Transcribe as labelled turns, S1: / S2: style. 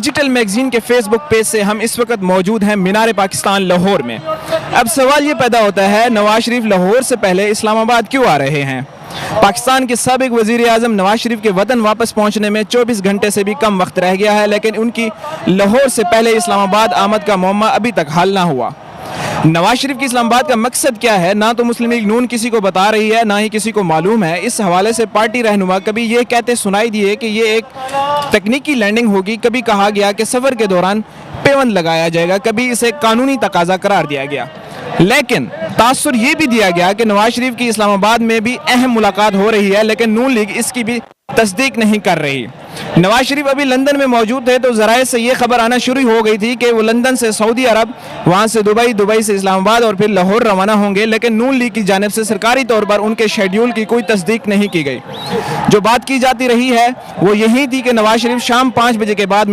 S1: Digital magazine کے face بک page سے ہم اس وقت موجود ہیں مینار پاکستان لاہور میں۔ اب سوال یہ پیدا ہوتا ہے نواز شریف لاہور سے پہلے اسلام آباد کیوں آ رہے ہیں؟ پاکستان کے سابق وزیر اعظم نواز شریف کے وطن واپس پہنچنے میں 24 گھنٹے سے بھی کم وقت رہ گیا ہے، لیکن ان کی لاہور سے پہلے اسلام آباد آمد کا معمہ ابھی تک حل نہ ہوا۔ نواز شریف کی اسلام آباد کا مقصد کیا ہے، نہ تو مسلم لیگ نون کسی کو بتا رہی ہے، نہ ہی کسی کو معلوم ہے۔ اس حوالے سے پارٹی رہنما کبھی یہ کہتے سنائی دیے کہ یہ ایک تکنیکی لینڈنگ ہوگی، کبھی کہا گیا کہ سفر کے دوران پیوند لگایا جائے گا، کبھی اسے قانونی تقاضا قرار دیا گیا، لیکن تاثر یہ بھی دیا گیا کہ نواز شریف کی اسلام آباد میں بھی اہم ملاقات ہو رہی ہے، لیکن نون لیگ اس کی بھی تصدیق نہیں کر رہی۔ نواز شریف ابھی لندن میں موجود تھے تو ذرائع سے یہ خبر آنا شروع ہو گئی تھی کہ وہ لندن سے سعودی عرب، وہاں سے دبئی، دبئی سے اسلام آباد اور پھر لاہور روانہ ہوں گے، لیکن نون لیگ کی جانب سے سرکاری طور پر ان کے شیڈیول کی کوئی تصدیق نہیں کی گئی۔ جو بات کی جاتی رہی ہے وہ یہی تھی کہ نواز شریف شام 5 بجے کے بعد